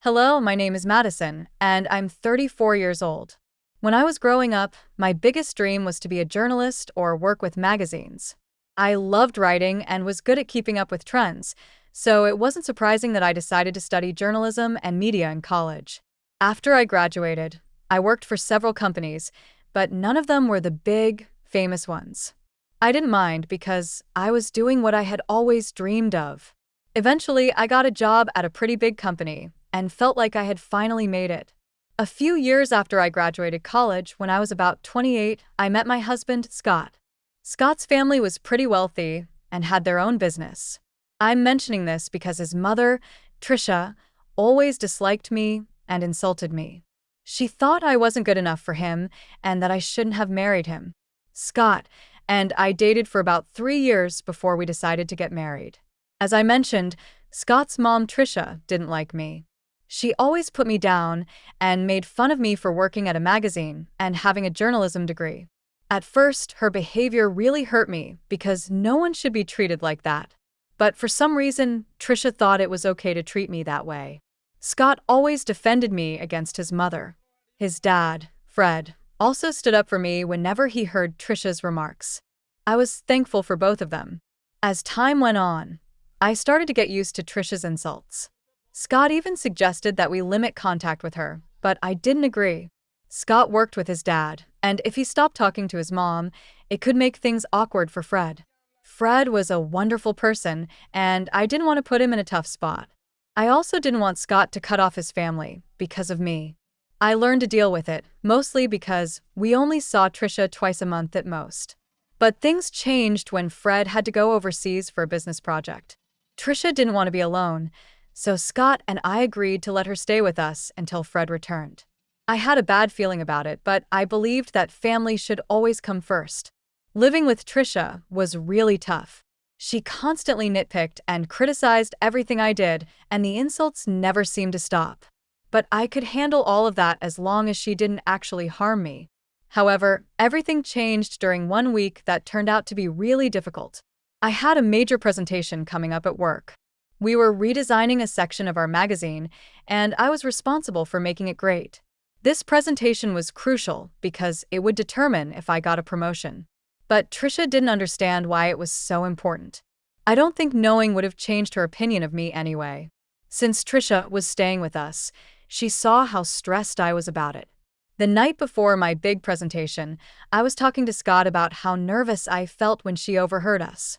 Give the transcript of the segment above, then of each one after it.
Hello, my name is Madison, and I'm 34 years old. When I was growing up, my biggest dream was to be a journalist or work with magazines. I loved writing and was good at keeping up with trends, so it wasn't surprising that I decided to study journalism and media in college. After I graduated, I worked for several companies, but none of them were the big, famous ones. I didn't mind because I was doing what I had always dreamed of. Eventually, I got a job at a pretty big company and felt like I had finally made it. A few years after I graduated college, when I was about 28, I met my husband, Scott. Scott's family was pretty wealthy and had their own business. I'm mentioning this because his mother, Trisha, always disliked me and insulted me. She thought I wasn't good enough for him and that I shouldn't have married him. Scott and I dated for about 3 years before we decided to get married. As I mentioned, Scott's mom, Trisha, didn't like me. She always put me down and made fun of me for working at a magazine and having a journalism degree. At first, her behavior really hurt me because no one should be treated like that. But for some reason, Trisha thought it was okay to treat me that way. Scott always defended me against his mother. His dad, Fred, also stood up for me whenever he heard Trisha's remarks. I was thankful for both of them. As time went on, I started to get used to Trisha's insults. Scott even suggested that we limit contact with her, but I didn't agree. Scott worked with his dad, and if he stopped talking to his mom, it could make things awkward for Fred. Fred was a wonderful person, and I didn't want to put him in a tough spot. I also didn't want Scott to cut off his family because of me. I learned to deal with it, mostly because we only saw Trisha twice a month at most. But things changed when Fred had to go overseas for a business project. Trisha didn't want to be alone, so Scott and I agreed to let her stay with us until Fred returned. I had a bad feeling about it, but I believed that family should always come first. Living with Trisha was really tough. She constantly nitpicked and criticized everything I did, and the insults never seemed to stop. But I could handle all of that as long as she didn't actually harm me. However, everything changed during one week that turned out to be really difficult. I had a major presentation coming up at work. We were redesigning a section of our magazine, and I was responsible for making it great. This presentation was crucial because it would determine if I got a promotion. But Trisha didn't understand why it was so important. I don't think knowing would have changed her opinion of me anyway. Since Trisha was staying with us, she saw how stressed I was about it. The night before my big presentation, I was talking to Scott about how nervous I felt when she overheard us.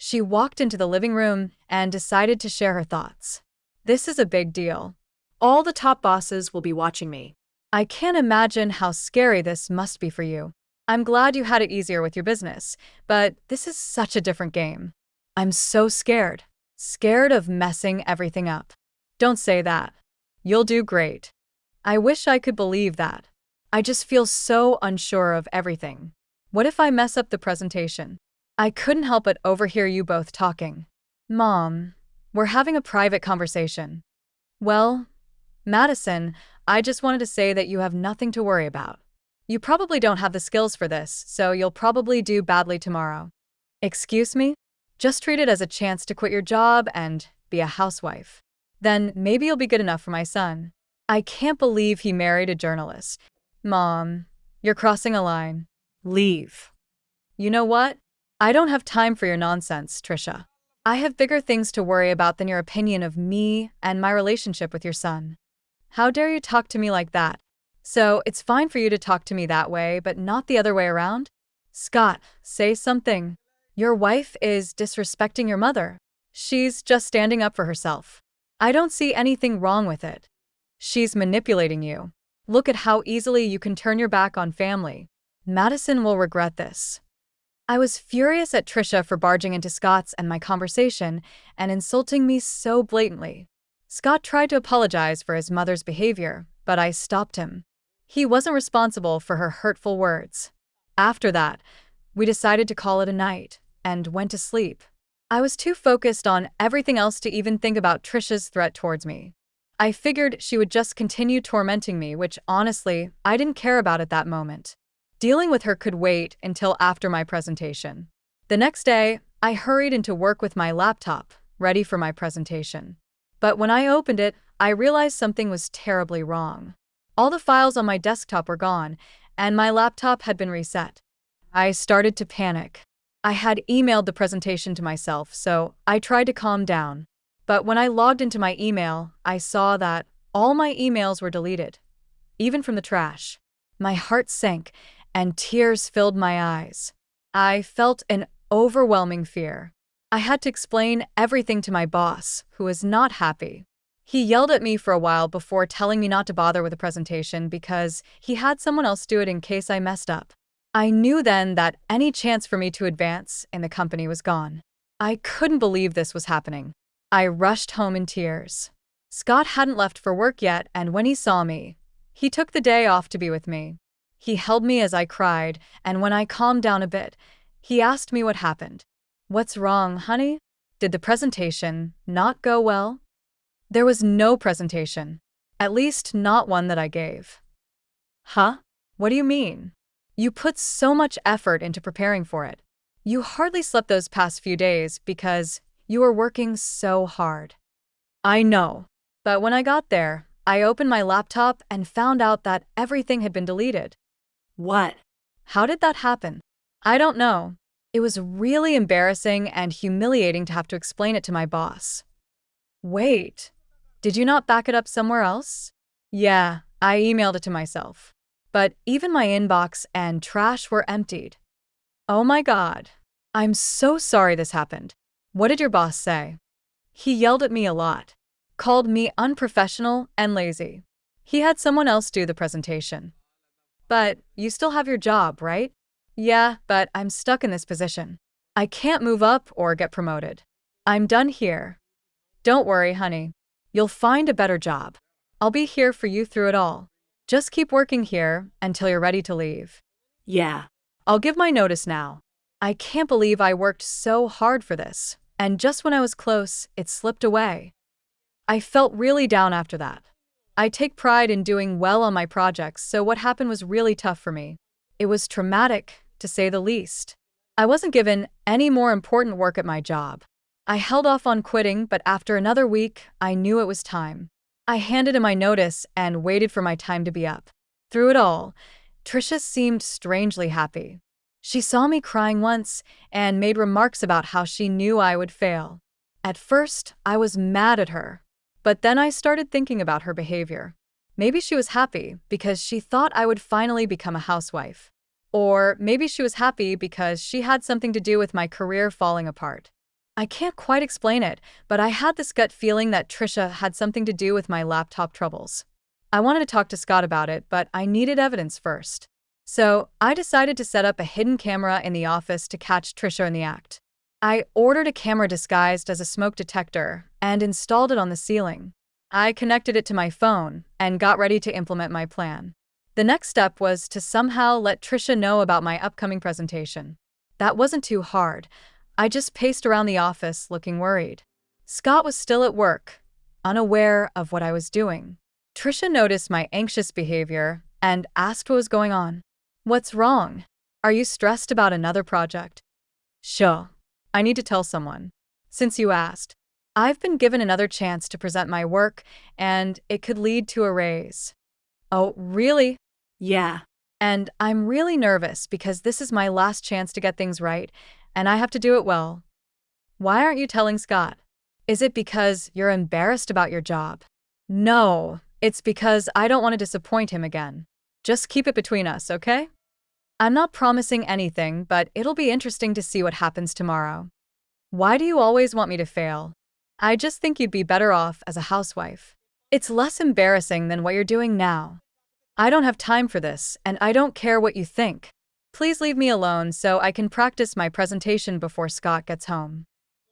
She walked into the living room and decided to share her thoughts. This is a big deal. All the top bosses will be watching me. I can't imagine how scary this must be for you. I'm glad you had it easier with your business, but this is such a different game. I'm so scared. Scared of messing everything up. Don't say that. You'll do great. I wish I could believe that. I just feel so unsure of everything. What if I mess up the presentation? I couldn't help but overhear you both talking. Mom, we're having a private conversation. Well, Madison, I just wanted to say that you have nothing to worry about. You probably don't have the skills for this, so you'll probably do badly tomorrow. Excuse me? Just treat it as a chance to quit your job and be a housewife. Then maybe you'll be good enough for my son. I can't believe he married a journalist. Mom, you're crossing a line. Leave. You know what? I don't have time for your nonsense, Trisha. I have bigger things to worry about than your opinion of me and my relationship with your son. How dare you talk to me like that? So it's fine for you to talk to me that way, but not the other way around? Scott, say something. Your wife is disrespecting your mother. She's just standing up for herself. I don't see anything wrong with it. She's manipulating you. Look at how easily you can turn your back on family. Madison will regret this. I was furious at Trisha for barging into Scott's and my conversation and insulting me so blatantly. Scott tried to apologize for his mother's behavior, but I stopped him. He wasn't responsible for her hurtful words. After that, we decided to call it a night and went to sleep. I was too focused on everything else to even think about Trisha's threat towards me. I figured she would just continue tormenting me, which honestly, I didn't care about at that moment. Dealing with her could wait until after my presentation. The next day, I hurried into work with my laptop, ready for my presentation. But when I opened it, I realized something was terribly wrong. All the files on my desktop were gone, and my laptop had been reset. I started to panic. I had emailed the presentation to myself, so I tried to calm down. But when I logged into my email, I saw that all my emails were deleted, even from the trash. My heart sank, and tears filled my eyes. I felt an overwhelming fear. I had to explain everything to my boss, who was not happy. He yelled at me for a while before telling me not to bother with the presentation because he had someone else do it in case I messed up. I knew then that any chance for me to advance in the company was gone. I couldn't believe this was happening. I rushed home in tears. Scott hadn't left for work yet, and when he saw me, he took the day off to be with me. He held me as I cried, and when I calmed down a bit, he asked me what happened. "What's wrong, honey? Did the presentation not go well?" There was no presentation. At least not one that I gave. Huh? What do you mean? You put so much effort into preparing for it. You hardly slept those past few days because you were working so hard. I know. But when I got there, I opened my laptop and found out that everything had been deleted. What? How did that happen? I don't know. It was really embarrassing and humiliating to have to explain it to my boss. Wait, did you not back it up somewhere else? Yeah, I emailed it to myself. But even my inbox and trash were emptied. Oh my God. I'm so sorry this happened. What did your boss say? He yelled at me a lot, called me unprofessional and lazy. He had someone else do the presentation. But you still have your job, right? Yeah, but I'm stuck in this position. I can't move up or get promoted. I'm done here. Don't worry, honey. You'll find a better job. I'll be here for you through it all. Just keep working here until you're ready to leave. Yeah. I'll give my notice now. I can't believe I worked so hard for this, and just when I was close, it slipped away. I felt really down after that. I take pride in doing well on my projects, so what happened was really tough for me. It was traumatic, to say the least. I wasn't given any more important work at my job. I held off on quitting, but after another week, I knew it was time. I handed in my notice and waited for my time to be up. Through it all, Trisha seemed strangely happy. She saw me crying once and made remarks about how she knew I would fail. At first, I was mad at her, but then I started thinking about her behavior. Maybe she was happy because she thought I would finally become a housewife. Or maybe she was happy because she had something to do with my career falling apart. I can't quite explain it, but I had this gut feeling that Trisha had something to do with my laptop troubles. I wanted to talk to Scott about it, but I needed evidence first. So I decided to set up a hidden camera in the office to catch Trisha in the act. I ordered a camera disguised as a smoke detector and installed it on the ceiling. I connected it to my phone and got ready to implement my plan. The next step was to somehow let Trisha know about my upcoming presentation. That wasn't too hard. I just paced around the office looking worried. Scott was still at work, unaware of what I was doing. Trisha noticed my anxious behavior and asked what was going on. "What's wrong? Are you stressed about another project?" "Sure. I need to tell someone. Since you asked, I've been given another chance to present my work, and it could lead to a raise." "Oh, really?" Yeah. "And I'm really nervous because this is my last chance to get things right, and I have to do it well." "Why aren't you telling Scott? Is it because you're embarrassed about your job?" "No, it's because I don't want to disappoint him again. Just keep it between us, okay? I'm not promising anything, but it'll be interesting to see what happens tomorrow." "Why do you always want me to fail?" "I just think you'd be better off as a housewife. It's less embarrassing than what you're doing now." "I don't have time for this, and I don't care what you think. Please leave me alone so I can practice my presentation before Scott gets home."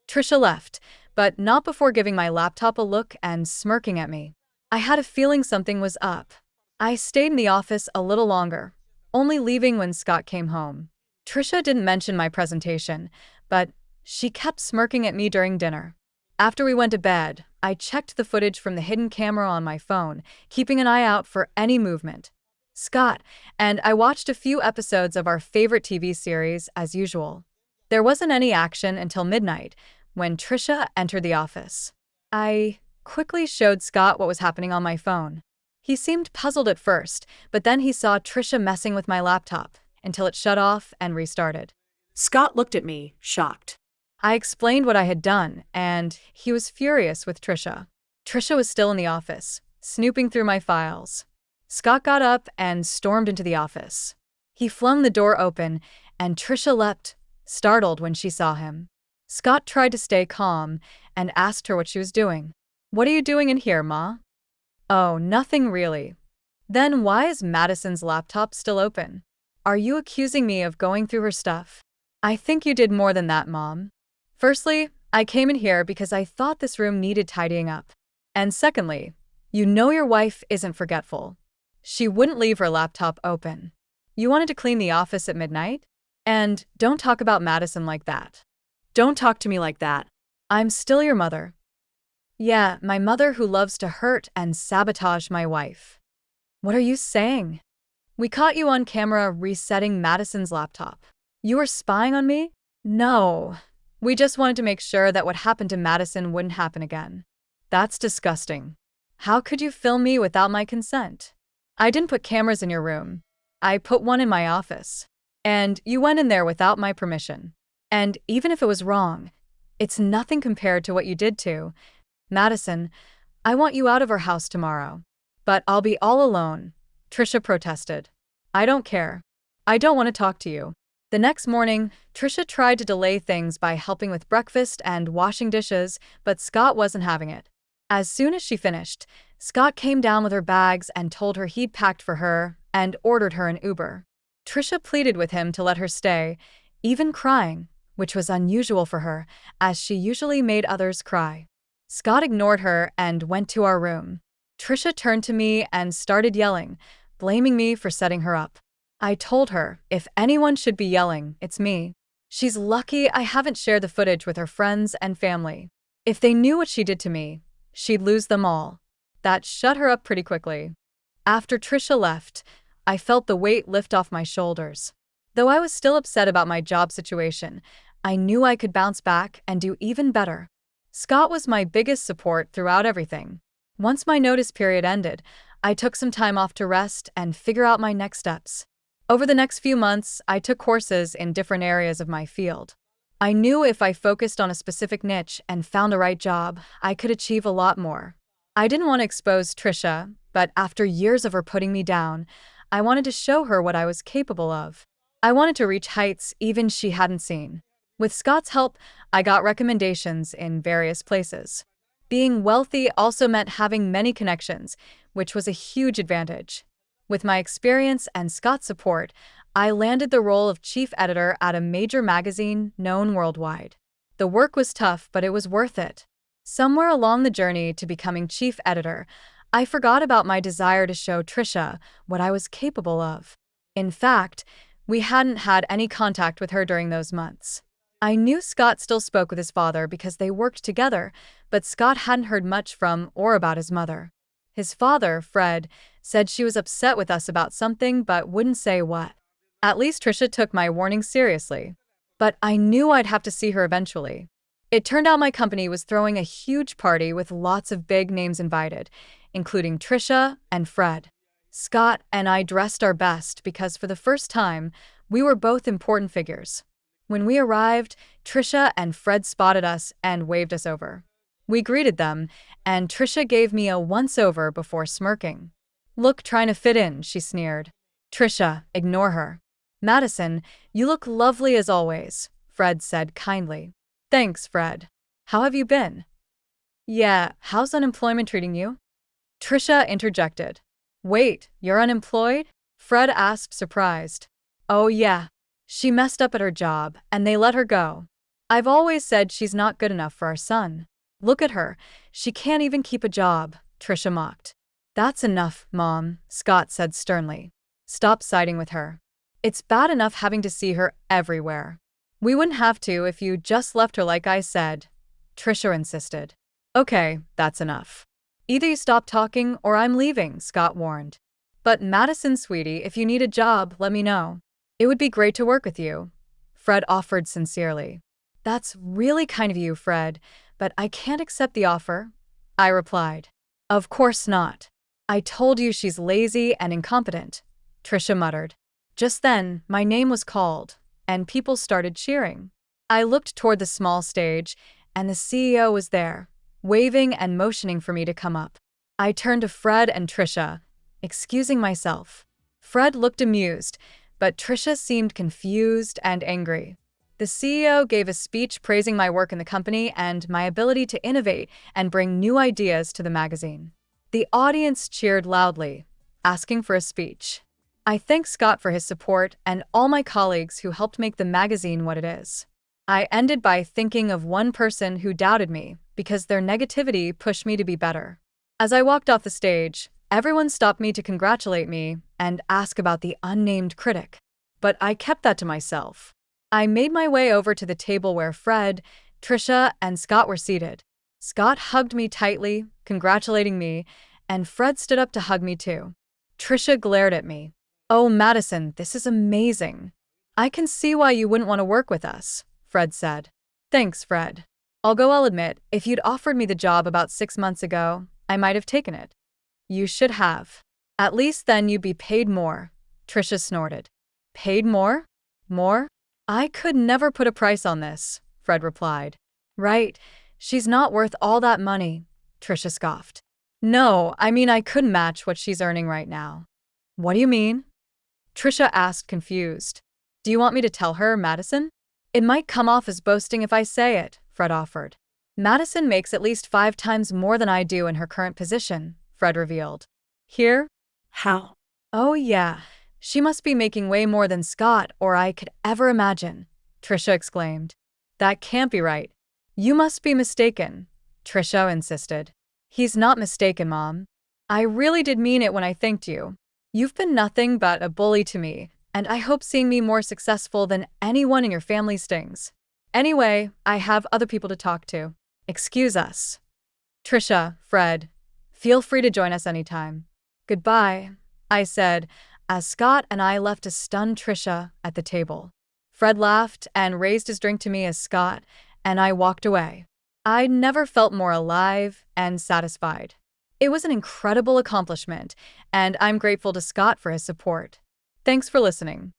Trisha left, but not before giving my laptop a look and smirking at me. I had a feeling something was up. I stayed in the office a little longer, only leaving when Scott came home. Trisha didn't mention my presentation, but she kept smirking at me during dinner. After we went to bed, I checked the footage from the hidden camera on my phone, keeping an eye out for any movement. Scott and I watched a few episodes of our favorite TV series as usual. There wasn't any action until midnight, when Trisha entered the office. I quickly showed Scott what was happening on my phone. He seemed puzzled at first, but then he saw Trisha messing with my laptop until it shut off and restarted. Scott looked at me, shocked. I explained what I had done, and he was furious with Trisha. Trisha was still in the office, snooping through my files. Scott got up and stormed into the office. He flung the door open, and Trisha leapt, startled when she saw him. Scott tried to stay calm and asked her what she was doing. "What are you doing in here, Ma?" "Oh, nothing really." "Then why is Madison's laptop still open? Are you accusing me of going through her stuff?" "I think you did more than that, Mom. Firstly, I came in here because I thought this room needed tidying up. And secondly, you know your wife isn't forgetful. She wouldn't leave her laptop open. You wanted to clean the office at midnight? And don't talk about Madison like that." Don't talk to me like that. "I'm still your mother." "Yeah, my mother who loves to hurt and sabotage my wife." "What are you saying?" "We caught you on camera resetting Madison's laptop." "You were spying on me?" "No. We just wanted to make sure that what happened to Madison wouldn't happen again." "That's disgusting. How could you film me without my consent?" "I didn't put cameras in your room. I put one in my office. And you went in there without my permission. And even if it was wrong, it's nothing compared to what you did to Madison. I want you out of our house tomorrow." "But I'll be all alone," Trisha protested. "I don't care. I don't want to talk to you." The next morning, Trisha tried to delay things by helping with breakfast and washing dishes, but Scott wasn't having it. As soon as she finished, Scott came down with her bags and told her he'd packed for her and ordered her an Uber. Trisha pleaded with him to let her stay, even crying, which was unusual for her, as she usually made others cry. Scott ignored her and went to our room. Trisha turned to me and started yelling, blaming me for setting her up. I told her, if anyone should be yelling, it's me. She's lucky I haven't shared the footage with her friends and family. If they knew what she did to me, she'd lose them all. That shut her up pretty quickly. After Trisha left, I felt the weight lift off my shoulders. Though I was still upset about my job situation, I knew I could bounce back and do even better. Scott was my biggest support throughout everything. Once my notice period ended, I took some time off to rest and figure out my next steps. Over the next few months, I took courses in different areas of my field. I knew if I focused on a specific niche and found the right job, I could achieve a lot more. I didn't want to expose Trisha, but after years of her putting me down, I wanted to show her what I was capable of. I wanted to reach heights even she hadn't seen. With Scott's help, I got recommendations in various places. Being wealthy also meant having many connections, which was a huge advantage. With my experience and Scott's support, I landed the role of chief editor at a major magazine known worldwide. The work was tough, but it was worth it. Somewhere along the journey to becoming chief editor, I forgot about my desire to show Trisha what I was capable of. In fact, we hadn't had any contact with her during those months. I knew Scott still spoke with his father because they worked together, but Scott hadn't heard much from or about his mother. His father, Fred, said she was upset with us about something but wouldn't say what. At least Trisha took my warning seriously. But I knew I'd have to see her eventually. It turned out my company was throwing a huge party with lots of big names invited, including Trisha and Fred. Scott and I dressed our best because for the first time, we were both important figures. When we arrived, Trisha and Fred spotted us and waved us over. We greeted them, and Trisha gave me a once-over before smirking. "Look, trying to fit in," she sneered. "Trisha, ignore her." "Madison, you look lovely as always," Fred said kindly. "Thanks, Fred. How have you been?" "Yeah, how's unemployment treating you?" Trisha interjected. "Wait, you're unemployed?" Fred asked, surprised. "Oh yeah. She messed up at her job, and they let her go. I've always said she's not good enough for our son. Look at her. She can't even keep a job," Trisha mocked. "That's enough, Mom," Scott said sternly. "Stop siding with her. It's bad enough having to see her everywhere. We wouldn't have to if you just left her like I said," Trisha insisted. "Okay, that's enough. Either you stop talking or I'm leaving," Scott warned. "But Madison, sweetie, if you need a job, let me know. It would be great to work with you," Fred offered sincerely. "That's really kind of you, Fred, but I can't accept the offer. I replied. Of course not. I told you she's lazy and incompetent, Trisha muttered. Just then, my name was called, and people started cheering. I looked toward the small stage, and the CEO was there, waving and motioning for me to come up. I turned to Fred and Trisha, excusing myself. Fred looked amused, but Trisha seemed confused and angry. The CEO gave a speech praising my work in the company and my ability to innovate and bring new ideas to the magazine. The audience cheered loudly, asking for a speech. I thanked Scott for his support and all my colleagues who helped make the magazine what it is. I ended by thinking of one person who doubted me because their negativity pushed me to be better. As I walked off the stage, everyone stopped me to congratulate me and ask about the unnamed critic. But I kept that to myself. I made my way over to the table where Fred, Trisha, and Scott were seated. Scott hugged me tightly, congratulating me, and Fred stood up to hug me too. Trisha glared at me. Oh, Madison, this is amazing. I can see why you wouldn't want to work with us, Fred said. Thanks, Fred. Although I'll admit, if you'd offered me the job about 6 months ago, I might have taken it. You should have. At least then you'd be paid more, Trisha snorted. Paid more? More? I could never put a price on this, Fred replied. Right, she's not worth all that money, Trisha scoffed. No, I mean I couldn't match what she's earning right now. What do you mean? Trisha asked, confused. Do you want me to tell her, Madison? It might come off as boasting if I say it, Fred offered. Madison makes at least 5 times more than I do in her current position, Fred revealed. Here? How? Oh yeah, she must be making way more than Scott or I could ever imagine, Trisha exclaimed. That can't be right. You must be mistaken, Trisha insisted. He's not mistaken, Mom. I really did mean it when I thanked you. You've been nothing but a bully to me, and I hope seeing me more successful than anyone in your family stings. Anyway, I have other people to talk to. Excuse us. Trisha, Fred, feel free to join us anytime. Goodbye, I said, as Scott and I left to stun Trisha at the table. Fred laughed and raised his drink to me as Scott and I walked away. I'd never felt more alive and satisfied. It was an incredible accomplishment, and I'm grateful to Scott for his support. Thanks for listening.